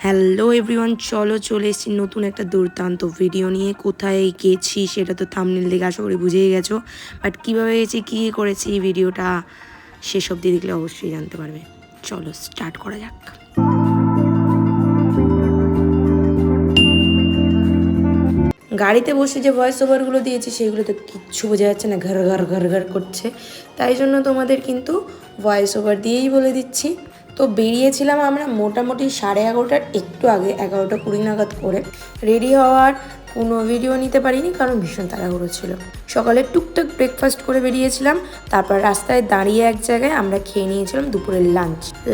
Hello everyone, চলে এসেছি নতুন একটা দুর্দান্ত ভিডিও নিয়ে। কোথায় গেছি সেটা তো থাম্বনেল দেখে আশা করি বুঝেই গেছো, বাট কীভাবে গেছি, কী করেছি, ভিডিওটা শেষ অবধি দেখলে অবশ্যই জানতে পারবে। চলো স্টার্ট করা যাক। গাড়িতে বসে যে ভয়েস ওভারগুলো দিয়েছি সেগুলো তো কিচ্ছু বোঝা যাচ্ছে না, ঘর ঘর ঘর ঘর করছে, তাই জন্য তোমাদের কিন্তু ভয়েস ওভার দিয়েই বলে দিচ্ছি। তো বেরিয়েছিলাম আমরা মোটামুটি 11:30টার একটু আগে, 11:20 নাগাদ করে। রেডি হওয়ার কোনো ভিডিও নিতে পারিনি কারণ ভীষণ তাড়াহুড়ো ছিল। সকালে টুকটাক ব্রেকফাস্ট করে বেরিয়েছিলাম, তারপর রাস্তায় দাঁড়িয়ে এক জায়গায় আমরা খেয়ে নিয়েছিলাম দুপুরের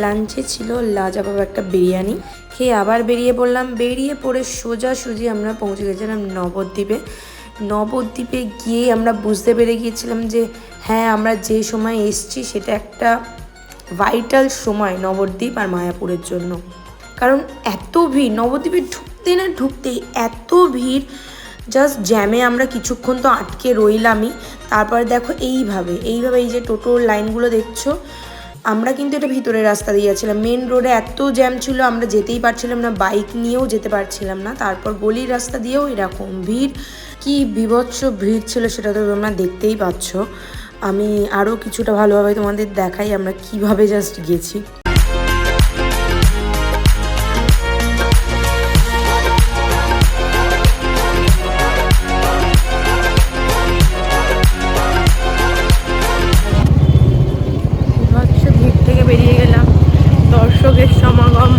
লাঞ্চে ছিল লাজবাব একটা বিরিয়ানি। খেয়ে আবার বেরিয়ে পড়লাম। বেরিয়ে পড়ে সোজাসুজি আমরা পৌঁছে গেছিলাম নবদ্বীপে গিয়ে আমরা বুঝতে পেরে গিয়েছিলাম যে হ্যাঁ, আমরা যে সময় এসছি সেটা একটা ভাইটাল সময় নবদ্বীপ আর মায়াপুরের জন্য। কারণ এত ভিড়, নবদ্বীপে ঢুকতে এত ভিড়, জাস্ট জ্যামে আমরা কিছুক্ষণ তো আটকে রইলামই। তারপর দেখো এইভাবে এই যে টোটোর লাইনগুলো দেখছো, আমরা কিন্তু এটা ভিতরের রাস্তা দিয়ে যাচ্ছিলাম। মেন রোডে এত জ্যাম ছিল, আমরা যেতেই পারছিলাম না, বাইক নিয়েও যেতে পারছিলাম না। তারপর গলির রাস্তা দিয়েও এরকম ভিড়, কি বিভৎস ভিড় ছিল সেটা তো তোমরা দেখতেই পাচ্ছ। আমি আরও কিছুটা ভালোভাবে তোমাদের দেখাই আমরা কিভাবে জাস্ট গেছি। ভিড় থেকে বেরিয়ে গেলাম, দর্শকের সমাগম,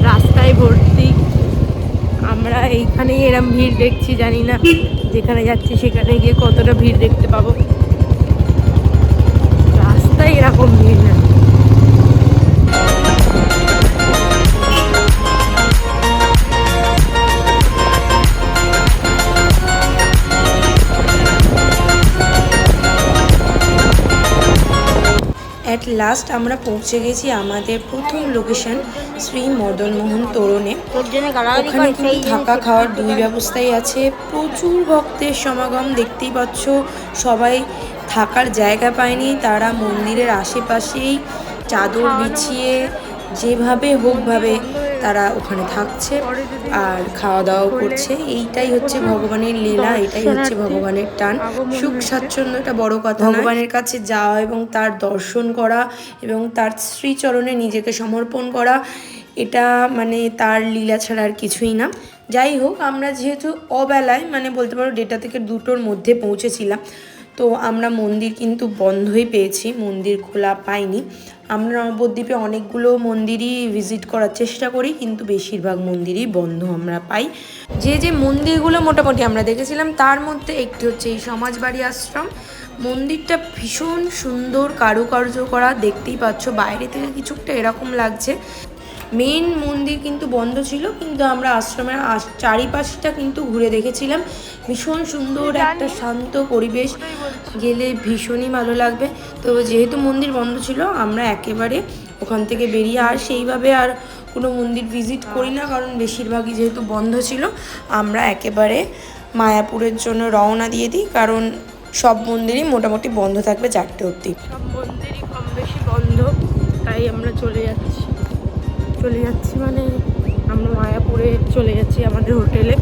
রাস্তায় ভর্তি। আমরা এইখানেই এরম ভিড় দেখছি, জানি না যেখানে যাচ্ছি সেখানে গিয়ে কতটা ভিড় দেখতে পাবো। রাস্তায় এরকম ভিড় না। অ্যাট লাস্ট আমরা পৌঁছে গেছি আমাদের প্রথম লোকেশন শ্রী মদনমোহন তোরণে। ওখানে কিন্তু থাকা খাওয়ার দুই ব্যবস্থাই আছে। প্রচুর ভক্তের সমাগম, দেখতেই পাচ্ছ। সবাই থাকার জায়গা পায়নি, তারা মন্দিরের আশেপাশেই চাদর বিছিয়ে যেভাবে হোকভাবে তারা ওখানে থাকছে আর খাওয়া দাওয়াও করছে। এইটাই হচ্ছে ভগবানের লীলা, এটাই হচ্ছে ভগবানের টান। সুখ স্বাচ্ছন্দ্যটা বড় কথা, ভগবানের কাছে যাওয়া এবং তার দর্শন করা এবং তার শ্রীচরণে নিজেকে সমর্পণ করা, এটা মানে তার লীলা ছাড়া আর কিছুই না। যাই হোক, আমরা যেহেতু অবেলায় মানে বলতে পারো 1:30 থেকে 2টোর মধ্যে পৌঁছেছিলাম, তো আমরা মন্দির কিন্তু বন্ধই পেয়েছি, মন্দির খোলা পাইনি। আমরা নবদ্বীপে অনেকগুলো মন্দিরই ভিজিট করার চেষ্টা করি, কিন্তু বেশিরভাগ মন্দিরই বন্ধ আমরা পাই। যে মন্দিরগুলো মোটামুটি আমরা দেখেছিলাম তার মধ্যে একটি হচ্ছে এই সমাজবাড়ি আশ্রম। মন্দিরটা ভীষণ সুন্দর কারুকার্য করা, দেখতেই পাচ্ছ। বাইরে থেকে কিছুটা এরকম লাগছে। মেন মন্দির কিন্তু বন্ধ ছিল, কিন্তু আমরা আশ্রমের চারিপাশটা কিন্তু ঘুরে দেখেছিলাম। ভীষণ সুন্দর একটা শান্ত পরিবেশ, গেলে ভীষণই ভালো লাগবে। তো যেহেতু মন্দির বন্ধ ছিল, আমরা একেবারে ওখান থেকে বেরিয়ে আর সেইভাবে আর কোনো মন্দির ভিজিট করি না, কারণ বেশিরভাগই যেহেতু বন্ধ ছিল। আমরা একেবারে মায়াপুরের জন্য রওনা দিয়ে দিই, কারণ সব মন্দিরই মোটামুটি বন্ধ থাকবে 4টে অবধি। সব মন্দিরই কম বেশি বন্ধ, তাই আমরা চলে যাচ্ছি মানে আমরা মায়াপুরে চলে যাচ্ছি আমাদের হোটেলে।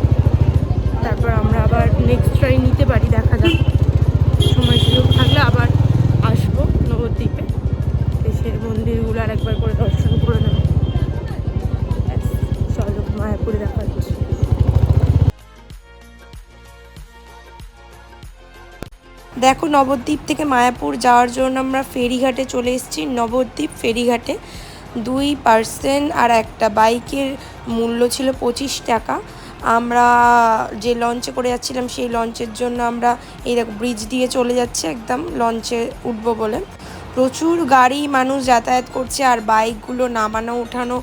তারপর আমরা আবার নেক্সট ট্রাই নিতে পারি, দেখা যাক, সময় সুযোগ থাকলে আবার আসবো নবদ্বীপে, দেশের মন্দিরগুলো আর একবার করে দর্শন করে নেব। চলো মায়াপুরে দেখা যাচ্ছে। দেখো, নবদ্বীপ থেকে মায়াপুর যাওয়ার জন্য আমরা ফেরিঘাটে চলে এসেছি। নবদ্বীপ ফেরিঘাটে 2 পার্সন আর একটা বাইকের মূল্য ছিল 25 টাকা। আমরা যে লঞ্চে করে যাচ্ছিলাম সেই লঞ্চের জন্য আমরা এই দেখো ব্রিজ দিয়ে চলে যাচ্ছে, একদম লঞ্চে উঠবো বলে। প্রচুর গাড়ি মানুষ যাতায়াত করছে, আর বাইকগুলো নামানো ওঠানো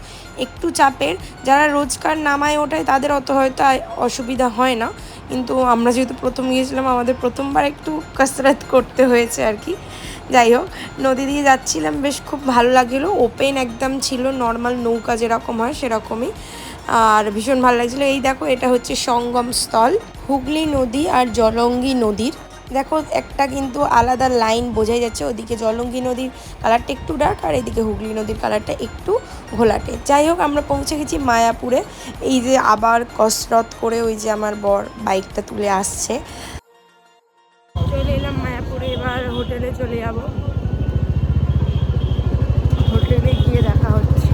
একটু চাপের। যারা রোজকার নামায় ওঠায় তাদের অত হয়তো অসুবিধা হয় না, কিন্তু আমরা যেহেতু প্রথম গিয়েছিলাম, আমাদের প্রথমবার একটু কসরত করতে হয়েছে আর কি। যাই হোক, নদী দিয়ে যাচ্ছিলাম, বেশ খুব ভালো লাগছিলো। ওপেন একদম ছিল, নর্মাল নৌকা যেরকম হয় সেরকমই, আর ভীষণ ভালো লাগছিলো। এই দেখো, এটা হচ্ছে সঙ্গম স্থল হুগলি নদী আর জলঙ্গি নদীর। দেখো একটা কিন্তু আলাদা লাইন বোঝাই যাচ্ছে, ওদিকে জলঙ্গি নদীর কালারটা একটু ডার্ক আর এদিকে হুগলি নদীর কালারটা একটু ঘোলাটে। যাই হোক, আমরা পৌঁছে গেছি মায়াপুরে। এই যে আবার কসরত করে ওই যে আমার বর বাইকটা তুলে আসছে। চলে এলাম মায়াপুরে, এবার হোটেলে চলে যাব। হোটেলে গিয়ে দেখা হচ্ছে।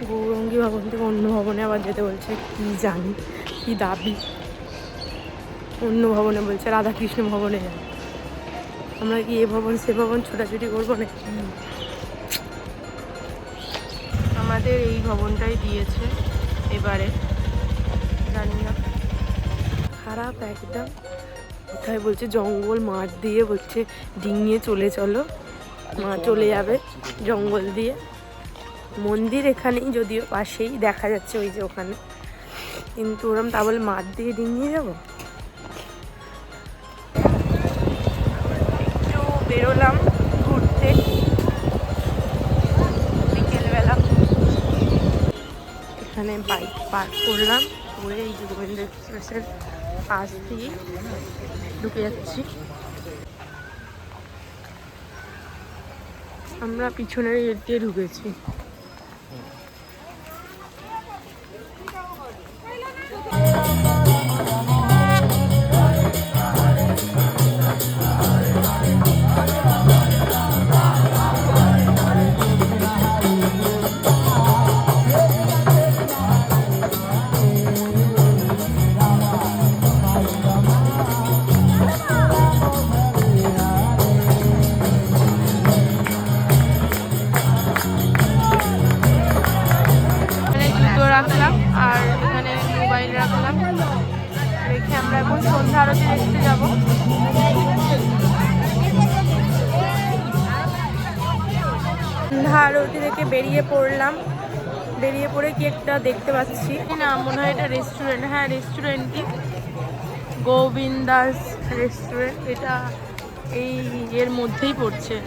গৌরঙ্গী ভবন থেকে অন্য ভবনে আবার যেতে বলছে, কি জানি কি দাবি। অন্য ভবনে বলছে, রাধাকৃষ্ণ ভবনে যাই। আমরা কি এ ভবন সে ভবন ছোটাছুটি করবো নাকি? আমাদের এই ভবনটাই দিয়েছে এবারে, জানি না। খারাপ একদম। কোথায় বলছে জঙ্গল মাঠ দিয়ে, বলছে ডিঙিয়ে চলে চলো, মা চলে যাবে জঙ্গল দিয়ে। মন্দির এখানেই, যদিও পাশেই দেখা যাচ্ছে ওই যে ওখানে, কিন্তু ওরম তা বলে মাঠ দিয়ে ডিঙিয়ে যাবো। একটু বেরোলাম ঘুরতে বিকেলবেলা। এখানে বাইক পার্ক করলাম, করে এই যে গোবিন্দ এক্সপ্রেসের পাশ দিয়ে ঢুকে যাচ্ছি। আমরা পিছনের গেট দিয়ে ঢুকেছি। রাখলাম আর এখানে মোবাইল রাখলাম, রেখে আমরা এখন সন্ধ্যা আরতি দেখতে যাবো। সন্ধ্যা আরতি দেখে বেরিয়ে পড়লাম। বেরিয়ে পড়ে কি একটা দেখতে পাচ্ছি না, মনে হয় এটা রেস্টুরেন্ট। হ্যাঁ, রেস্টুরেন্টই গোবিন্দাস রেস্টুরেন্ট। এটা এই এর মধ্যেই পড়ছে।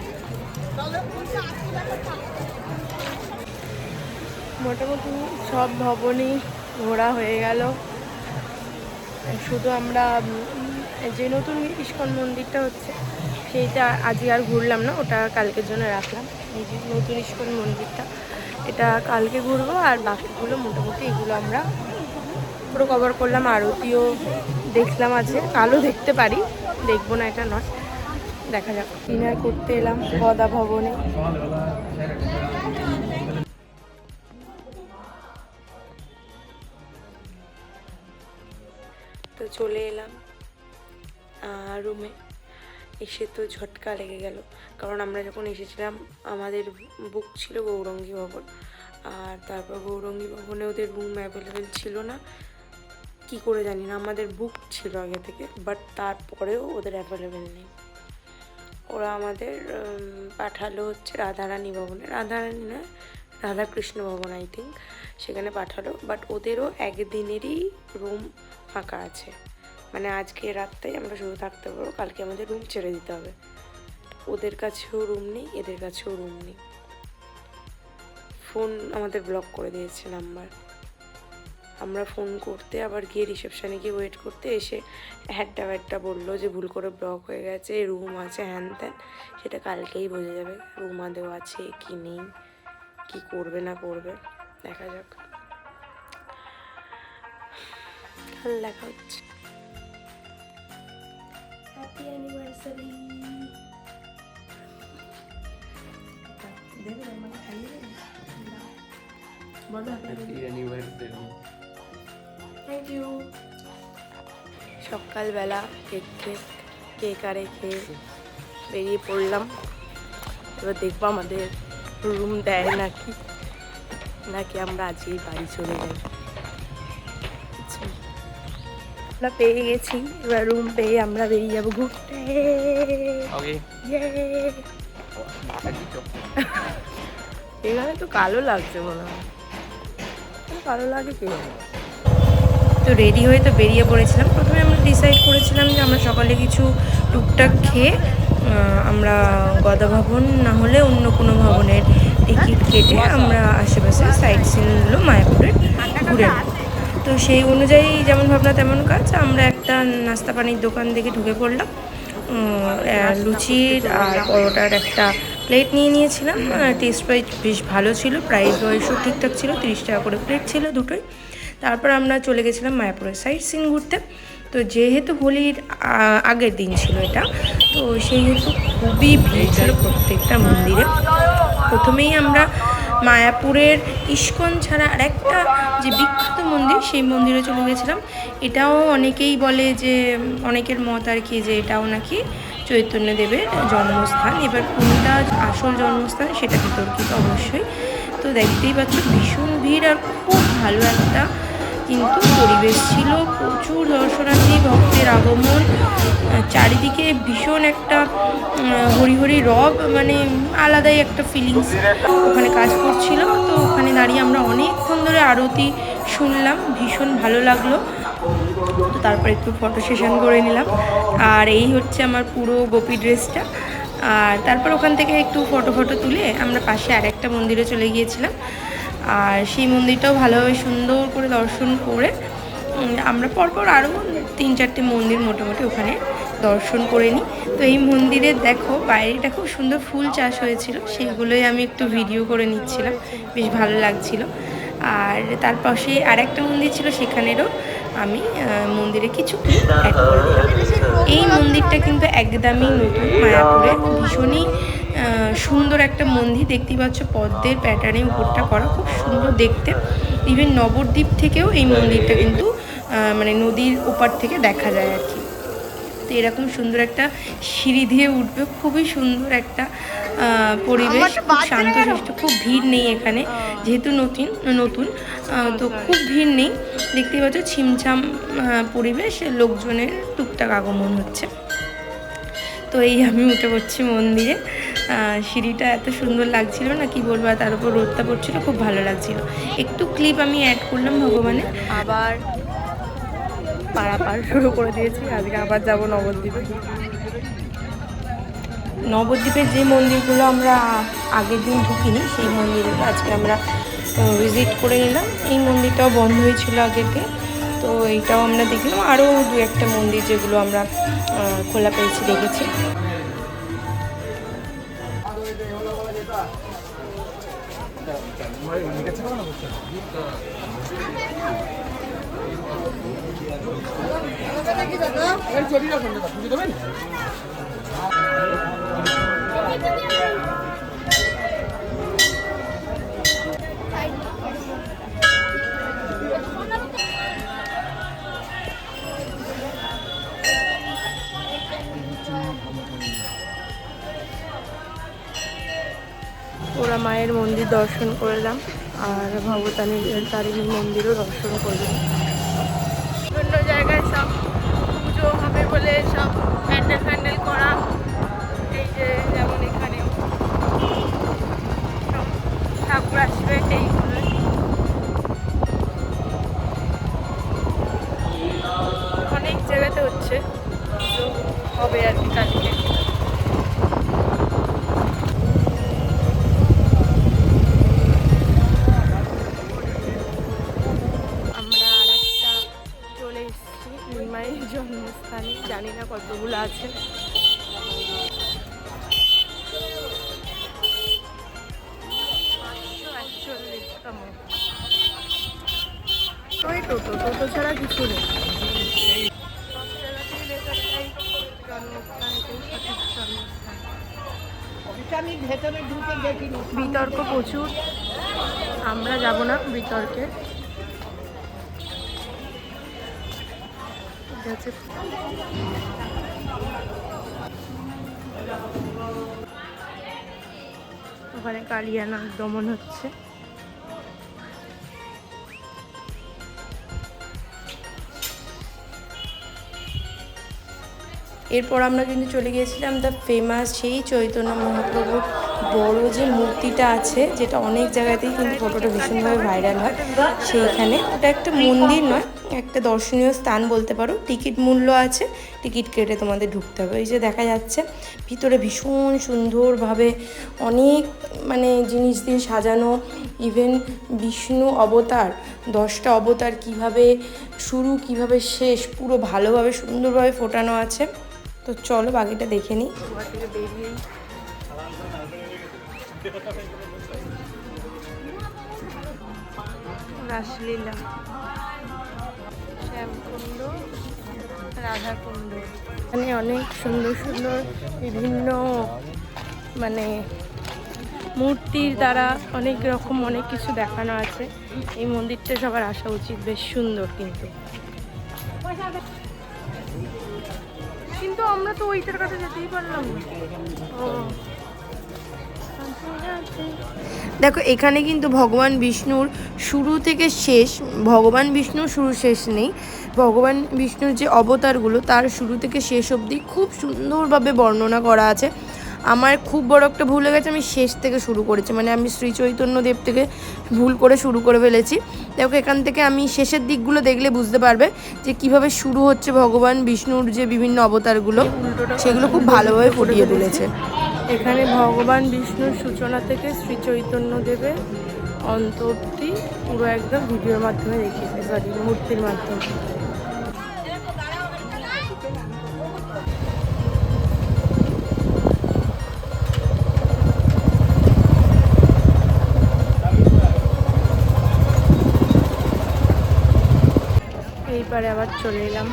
মোটামুটি সব ভবনই ঘোরা হয়ে গেল। শুধু আমরা যে নতুন ইস্কন মন্দিরটা হচ্ছে সেইটা আজকে আর ঘুরলাম না, ওটা কালকের জন্য রাখলাম। এই যে নতুন ইস্কন মন্দিরটা, এটা কালকে ঘুরবো। আর বাকিগুলো মোটামুটি এগুলো আমরা পুরো কভার করলাম। আরতিও দেখলাম, আছে কালও দেখতে পারি, দেখবো না এটা নয়, দেখা যাক। ডিনার করতে এলাম গদা ভবনে। তো চলে এলাম রুমে। এসে তো ঝটকা লেগে গেল, কারণ আমরা যখন এসেছিলাম আমাদের বুক ছিল গৌরঙ্গী ভবন, আর তারপর গৌরঙ্গী ভবনে ওদের রুম অ্যাভেলেবেল ছিল না, কি করে জানি না। আমাদের বুক ছিল আগে থেকে, বাট তারপরেও ওদের অ্যাভেলেবেল নেই। ওরা আমাদের পাঠালো হচ্ছে রাধারানী ভবনে, রাধারানী নয়, রাধাকৃষ্ণ ভবন আই থিঙ্ক, সেখানে পাঠালো। বাট ওদেরও একদিনেরই রুম ফাঁকা আছে, মানে আজকে রাতটাই আমরা শুধু থাকতে পারবো, কালকে আমাদের রুম ছেড়ে দিতে হবে। ওদের কাছেও রুম নেই, এদের কাছেও রুম নেই। ফোন আমাদের ব্লক করে দিয়েছে নাম্বার। আমরা ফোন করতে আবার গিয়ে রিসেপশানে গিয়ে ওয়েট করতে এসে হ্যাড্ডা বললো যে ভুল করে ব্লক হয়ে গেছে, রুম আছে হ্যান ত্যান। সেটা কালকেই বোঝা যাবে রুম আদেও আছে কি নেই, কি করবে না করবে, দেখা যাক, কাল দেখা হচ্ছে। Happy anniversary. Thank you. সকালবেলা কেক আরে খেয়ে বেরিয়ে পড়লাম। এবার দেখবো আমাদের রুম দেয় নাকি আমরা আজকেই বাড়ি চলে যাই। আমরা পেয়ে গেছি, এবার রুম পেয়ে আমরা বেরিয়ে যাবো ঘুরতে। এখানে তো কালো লাগছে মনে হয়, কালো লাগে কি? তো রেডি হয়ে তো বেরিয়ে পড়েছিলাম। প্রথমে আমরা ডিসাইড করেছিলাম যে আমরা সকালে কিছু টুকটাক খেয়ে আমরা গদা ভবন না হলে অন্য কোনো ভবনের টিকিট কেটে আমরা আশেপাশে সাইট সিনগুলো মায়াপুরের ঘুরে নেব। তো সেই অনুযায়ী যেমন ভাবনা তেমন কাজ, আমরা একটা নাস্তা পানির দোকান থেকে ঢুকে পড়লাম। লুচির আর পরোটার একটা প্লেট নিয়েছিলাম। টেস্ট ওয়াইজ বেশ ভালো ছিল, প্রাইস ওয়াইজও ঠিকঠাক ছিল, 30 টাকা করে প্লেট ছিল দুটোই। তারপর আমরা চলে গেছিলাম মায়াপুরের সাইট সিন ঘুরতে। তো যেহেতু হোলির আগের দিন ছিল এটা, তো সেহেতু খুবই ভিড় ছিল প্রত্যেকটা মন্দিরে। প্রথমেই আমরা মায়াপুরের ইস্কন ছাড়া আরেকটা যে বিখ্যাত মন্দির, সেই মন্দিরে চলে গেছিলাম। এটাও অনেকেই বলে যে, অনেকের মত আর কি, যে এটাও নাকি চৈতন্যদেবের জন্মস্থান। এবার কোনটা আসল জন্মস্থান সেটা বিতর্কিত অবশ্যই। তো দেখতেই পাচ্ছ ভীষণ ভিড় আর খুব ভালো একটা কিন্তু পরিবেশ ছিল, প্রচুর দর্শনার্থী ভক্তের আগমন, চারিদিকে ভীষণ একটা হরি রব, মানে আলাদাই একটা ফিলিংস ওখানে কাজ করছিল। তো ওখানে দাঁড়িয়ে আমরা অনেকক্ষণ ধরে আরতি শুনলাম, ভীষণ ভালো লাগলো। তো তারপর একটু ফটো সেশন করে নিলাম। আর এই হচ্ছে আমার পুরো গোপী ড্রেসটা। আর তারপর ওখান থেকে একটু ফটো তুলে আমরা পাশে আরেকটা মন্দিরে চলে গিয়েছিলাম। আর সেই মন্দিরটাও ভালোভাবে সুন্দর করে দর্শন করে আমরা পরপর আরও 3-4টে মন্দির মোটামুটি ওখানে দর্শন করে নিই। তো এই মন্দিরের দেখো বাইরেটা খুব সুন্দর ফুল চাষ হয়েছিল, সেইগুলোই আমি একটু ভিডিও করে নিচ্ছিলাম, বেশ ভালো লাগছিল। আর তার পাশে আরেকটা মন্দির ছিল, সেখানেরও আমি মন্দিরে কিছু ক্লিপ অ্যাড করে দিলাম। এই মন্দিরটা কিন্তু একদমই নতুন মায়াপুরে, ভীষণই সুন্দর একটা মন্দির। দেখতেই পাচ্ছ পদ্মের প্যাটার্নে উপরটা করা, খুব সুন্দর দেখতে। ইভেন নবদ্বীপ থেকেও এই মন্দিরটা কিন্তু মানে নদীর ওপার থেকে দেখা যায় আর কি। তো এরকম সুন্দর একটা সিঁড়ি দিয়ে উঠবে, খুবই সুন্দর একটা পরিবেশ, খুব শান্তশিষ্ট, খুব ভিড় নেই এখানে, যেহেতু নতুন তো খুব ভিড় নেই। দেখতেই পাচ্ছ ছিমছাম পরিবেশ, লোকজনের টুকটাক আগমন হচ্ছে। তো এই আমি উঠে পড়ছি মন্দিরে। সিঁড়িটা এত সুন্দর লাগছিল না কি বলবো, আর তার উপর রোদটা পড়ছিল, খুব ভালো লাগছিল। একটু ক্লিপ আমি অ্যাড করলাম ভগবানের। আবার পারাপার শুরু করে দিয়েছি, আজকে আবার যাব নবদ্বীপের যে মন্দিরগুলো আমরা আগের দিন ঢুকিনি, সেই মন্দিরগুলো আজকে আমরা ভিজিট করে নিলাম। এই মন্দিরটাও বন্ধ হয়েছিল আগের দিন, তো এইটাও আমরা দেখলাম। আরও 2-1টা মন্দির যেগুলো আমরা খোলা পেয়েছি দেখেছি। ওরা মায়ের মন্দির দর্শন করলাম, আর তারিণী মন্দিরও দর্শন করলাম। বিভিন্ন জায়গায় সব পুজো হবে বলে সব প্যান্ডেল করা, এই যে যেমন এখানে সব ঠাকুর আসবে, টোটো, টোটো ছাড়া কিছু নেই। বিতর্ক প্রচুর, আমরা যাব না বিতর্কে। ওখানে কালিয়ানাগ দমন হচ্ছে। এরপর আমরা কিন্তু চলে গিয়েছিলাম দ্য ফেমাস সেই চৈতন্য মহাপ্রভুর বড় যে মূর্তিটা আছে, যেটা অনেক জায়গাতেই কিন্তু ফটোটা ভীষণভাবে ভাইরাল হয়, সেইখানে। ওটা একটা মন্দির নয়, একটা দর্শনীয় স্থান বলতে পারো। টিকিট মূল্য আছে, টিকিট কেটে তোমাদের ঢুকতে হবে। এই যে দেখা যাচ্ছে ভিতরে ভীষণ সুন্দরভাবে অনেক জিনিস দিয়ে সাজানো। ইভেন বিষ্ণু অবতার, 10টা অবতার কিভাবে শুরু কিভাবে শেষ পুরো ভালোভাবে সুন্দরভাবে ফোটানো আছে। তো চলো বাকিটা দেখে নিই। রাসলীলা, শ্যামকুণ্ড, রাধাকুণ্ড, এখানে অনেক সুন্দর সুন্দর বিভিন্ন মূর্তির দ্বারা অনেক রকম অনেক কিছু দেখানো আছে। এই মন্দিরটা সবার আসা উচিত, বেশ সুন্দর। কিন্তু আমরা তো ওইটার কাছে যেতেই পারলাম না। দেখো এখানে কিন্তু ভগবান বিষ্ণুর শুরু থেকে শেষ, ভগবান বিষ্ণুর শুরু শেষ নেই। ভগবান বিষ্ণুর যে অবতারগুলো তার শুরু থেকে শেষ অবধি খুব সুন্দরভাবে বর্ণনা করা আছে। আমার খুব বড় একটা ভুল হয়ে গেছে, আমি শেষ থেকে শুরু করেছি, আমি শ্রী চৈতন্যদেব থেকে ভুল করে শুরু করে ফেলেছি। দেখো এখান থেকে আমি শেষের দিকগুলো দেখলে বুঝতে পারবে যে কিভাবে শুরু হচ্ছে ভগবান বিষ্ণুর যে বিভিন্ন অবতারগুলো, সেগুলো খুব ভালোভাবে ফুটিয়ে তুলেছে। এখানে ভগবান বিষ্ণুর সূচনা থেকে শ্রী চৈতন্যদেবের অন্ত অবধি পুরো একদম ভিডিওর মাধ্যমে দেখিয়েছে, সরি মূর্তির মাধ্যমে। এইবারে আবার চলে এলাম।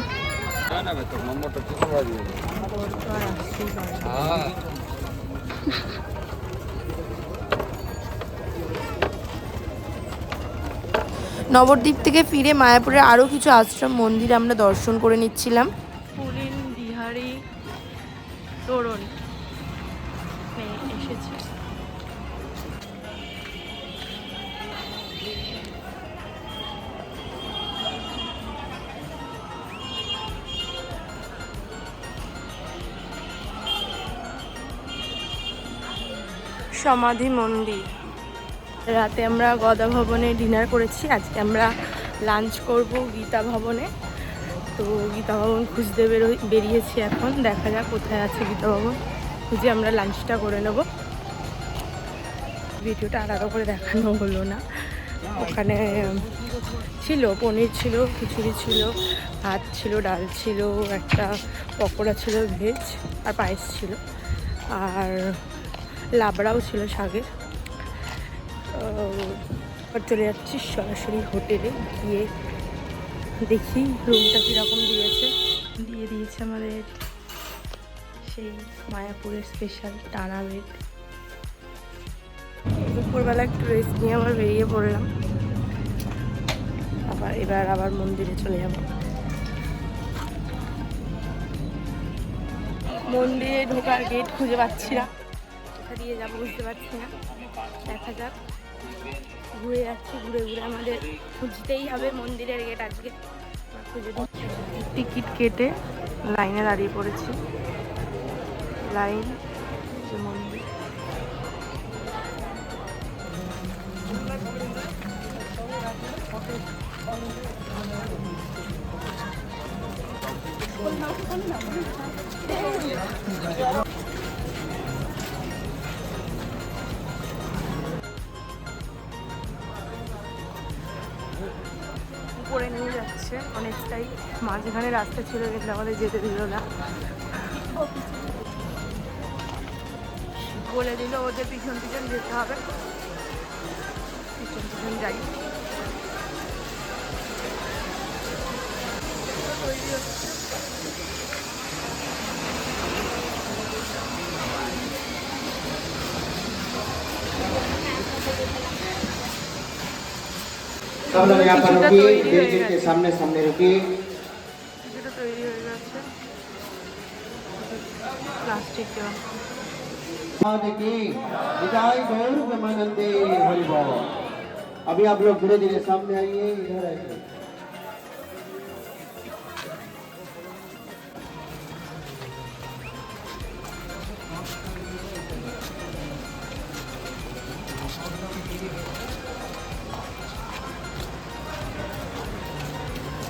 নবদ্বীপ থেকে ফিরে মায়াপুরের আরও কিছু আশ্রম মন্দির আমরা দর্শন করে নিচ্ছিলাম। পুলিন বিহারি তোরণ এসেছি। সমাধি মন্দির। রাতে আমরা গদা ভবনে ডিনার করেছি, আজকে আমরা লাঞ্চ করব গীতা ভবনে। তো গীতা ভবন খুঁজতে বেরিয়েছি এখন, দেখা যাক কোথায় আছে গীতা ভবন, খুঁজে আমরা লাঞ্চটা করে নেব। ভিডিওটা আলাদা করে দেখানো হলো না। ওখানে ছিল পনির ছিল, খিচুড়ি ছিল, ভাত ছিল, ডাল ছিল, একটা পকোড়া ছিল ভেজ, আর পায়েস ছিল, আর লাবড়াও ছিল শাকের। চলে যাচ্ছি সরাসরি হোটেলে, গিয়ে দেখি রুমটা কীরকম দিয়েছে আমাদের সেই মায়াপুরের স্পেশাল টানা বেড। দুপুরবেলা একটু রেস্ট নিয়ে আবার বেরিয়ে পড়লাম, এবার আবার মন্দিরে চলে যাব। মন্দিরে ঢোকার গেট খুঁজে পাচ্ছি না, কোথা দিয়ে যাবো বুঝতে পারছি না, দেখা যাক। ঘুরে যাচ্ছি, ঘুরে আমাদের খুঁজতেই হবে মন্দিরের গেট আজকে। খুঁজে টিকিট কেটে লাইনে দাঁড়িয়ে পড়েছি, লাইন মন্দির। উপরে নিয়ে যাচ্ছে অনেকটাই, মাঝখানে রাস্তা ছিল যেটা আমাদের যেতে দিল না, বলে দিল ওদের পিছন পিছন যেতে হবে, পিছন পিছন যাই। सब लोग यहाँ पर रुकिए, गेट के सामने सामने रुकिए। তৈরি হয়ে গেছে প্লাস্টিক দেওয়া। अभी आप लोग धीरे धीरे सामने आइए, इधर आइए।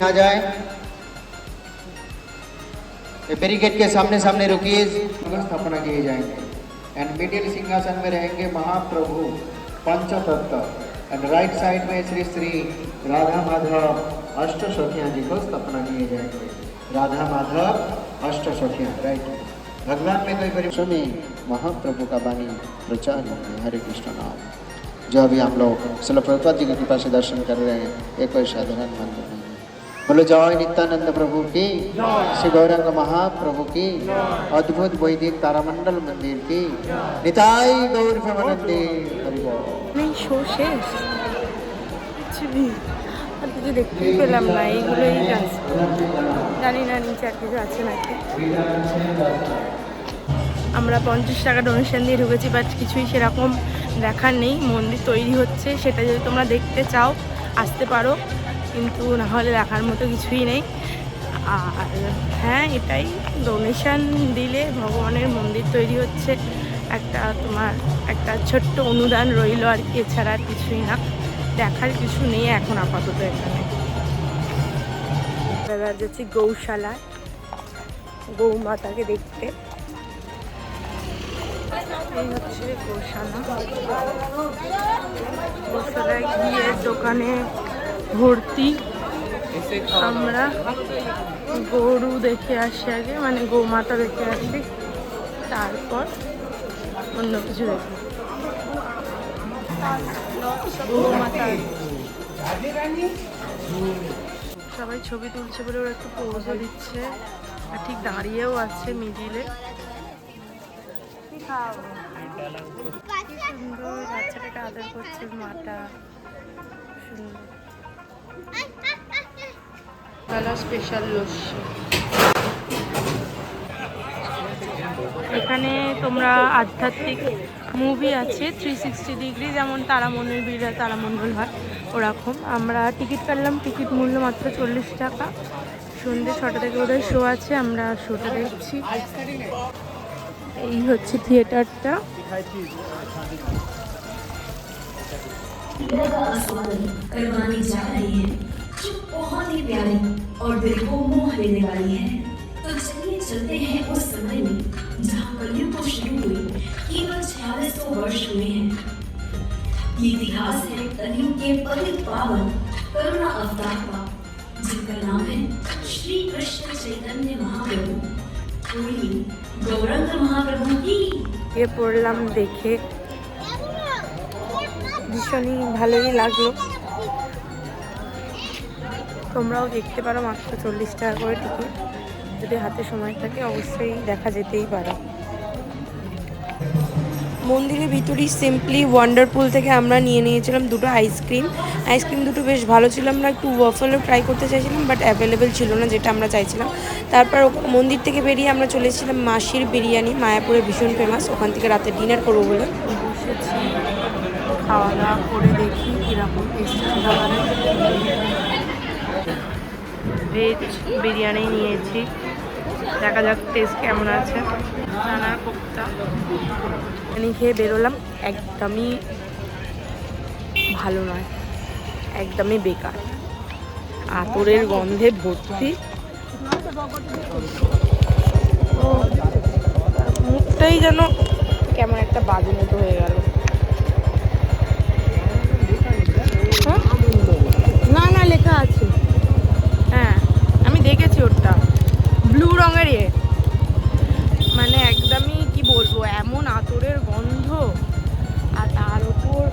आ जाए, बैरिकेड के सामने सामने रुकिए, स्थापना किए जाएंगे। एंड मिडिल सिंहासन में रहेंगे महाप्रभु पंचतत्व। एंड राइट साइड में श्री श्री राधा माधव अष्ट सखियाँ जी को स्थापना किए जाएंगे। राधा माधव अष्ट सखियाँ, राइट। भगवान में कोई परिश्रम में महाप्रभु का वाणी प्रचार होंगे। हरे कृष्ण नाम जो अभी हम लोग श्रील प्रभुपाद जी की कृपा से दर्शन कर रहे हैं, ये कोई साधारण मंदिर नहीं। बोलो जय नित्यानंद प्रभु की, श्री गौरंग महाप्रभु की, अद्भुत वैदिक तारामंडल मंदिर की, निताई गौर प्रेमानंदे हरि बोल। नहीं शो শেষ কিছু আর কিছু দেখতেই পেলাম না, এইগুলোই আছে। জানি না নিচে আর কিছু আছে নাকি। আমরা 50 টাকা ডোনেশন দিয়ে ঢুকেছি, বাট কিছুই সেরকম দেখার নেই। মন্দির তৈরি হচ্ছে, সেটা যদি তোমরা দেখতে চাও আসতে পারো, কিন্তু না হলে দেখার মতো কিছুই নেই। আর হ্যাঁ, এটাই ডোনেশন দিলে ভগবানের মন্দির তৈরি হচ্ছে, একটা তোমার একটা ছোট্ট অনুদান রইল আর কি, এছাড়া আর কিছুই না। দেখার কিছু নেই এখন আপাতত এখানে। এবার যাচ্ছি গৌশালায় গৌমাতাকে দেখতে। এই হচ্ছে গৌশালা। গৌশালায় গিয়ে দোকানে ভর্তি। আমরা গরু দেখে আসি আগে, মানে গৌমাতা দেখে আসি, তারপর অন্য কিছু দেখি। গৌমাতা সবাই ছবি তুলছে বলে ওরা একটু পোজও দিচ্ছে, আর ঠিক দাঁড়িয়েও আছে মিডিলে। সুন্দর বাচ্চাটাকে আদর করছে মাটা, সুন্দর। স্পেশাল লস্যি। এখানে তোমরা আধ্যাত্মিক মুভি আছে 360 ডিগ্রি, যেমন তারামণ্ডল বীরা তারামণ্ডল হয় ওরকম। আমরা টিকিট কাটলাম, টিকিট মূল্য মাত্র 40 টাকা। সন্ধ্যে 6টা থেকে বোধহয় শো আছে, আমরা শোটা দেখছি। এই হচ্ছে থিয়েটারটা। करवानी जा रही है जो बहुत ही प्यारी और दिल को मोह लेने वाली है। तो चलिए चलते हैं उस समय में जहाँ कलयुग को शुरू हुई केवल 4600 वर्ष हुए हैं। ये इतिहास है कलयुग के पतित पावन करुणा अवतार का, जिनका नाम है श्री कृष्ण चैतन्य महाप्रभु। बोलिए गौरंग महाप्रभु की। ये পড়লাম দেখে ভীষণই ভালোই লাগলো। তোমরাও দেখতে পারো, মাত্র 40 টাকা করে টিকিট। যদি হাতে সময় থাকে অবশ্যই দেখা যেতেই পারো। মন্দিরের ভিতরেই সিম্পলি ওয়ান্ডারপুল থেকে আমরা নিয়ে নিয়েছিলাম দুটো আইসক্রিম। আইসক্রিম দুটো বেশ ভালো ছিল। আমরা একটু ওয়াফলও ট্রাই করতে চাইছিলাম, বাট অ্যাভেলেবেল ছিল না যেটা আমরা চাইছিলাম। তারপর মন্দির থেকে বেরিয়ে আমরা চলেছিলাম মাসির বিরিয়ানি, মায়াপুরে ভীষণ ফেমাস। ওখান থেকে রাতে ডিনার করবো বলে বসেছি। খাওয়া দাওয়া করে দেখি কীরকম টেস্ট। ভেজ বিরিয়ানি নিয়েছি, দেখা যাক টেস্ট কেমন আছে। চানার কোপ্তা খেয়ে বেরোলাম, একদমই ভালো নয়, একদমই বেকার। আতরের গন্ধে ভর্তি, মুখটাই যেন কেমন একটা বাজে মতো হয়ে গেল। না না লেখা আছে, হ্যাঁ আমি দেখেছি, ওটা ব্লু রঙের। মানে একদমই কি বলবো, এমন আতরের গন্ধ। আর তার উপর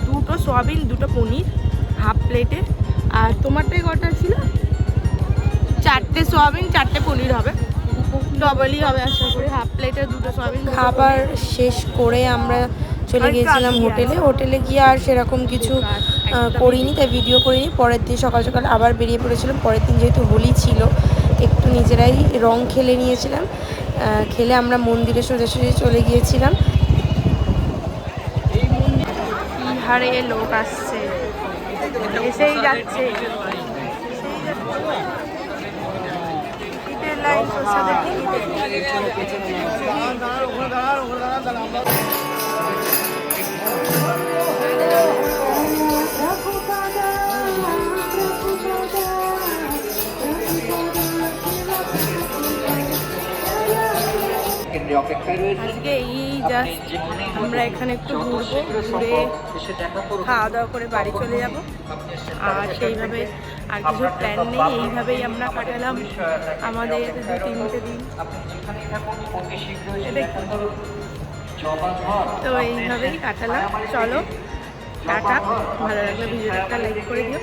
দুটো সয়াবিন, দুটো পনির হাফ প্লেটে। আর তোমারটাই কটা ছিল? 4টে সোয়াবিন 4টে পনির হবে, ডবলই হবে আশা করি, হাফ প্লেটে 2টো সোয়াবিন। খাবার শেষ করে আমরা চলে গিয়েছিলাম হোটেলে গিয়ে আর সেরকম কিছু করিনি, তাই ভিডিও করিনি। পরের দিন সকাল সকাল আবার বেরিয়ে পড়েছিলাম। পরের দিন যেহেতু হোলি ছিল, একটু নিজেরাই রং খেলে নিয়েছিলাম। খেলে আমরা মন্দিরে সোজাসুজি চলে গিয়েছিলাম। কি হারে লোক আসছে, এসেই যাচ্ছে। টিকিটের লাইন প্রসাদের টিকিট। আজকে এই জাস্ট আমরা এখানে একটু ঘুরবো, ঘুরে খাওয়া দাওয়া করে বাড়ি চলে যাব। আর সেইভাবে আর কিছু প্ল্যান নেই, এইভাবেই আমরা কাটালাম আমাদের 2-3টে দিন। তো এইভাবেই কাটালাম। চলো টাটা, ভালো লাগলে ভিডিওটা একটা লাইক করে দিও।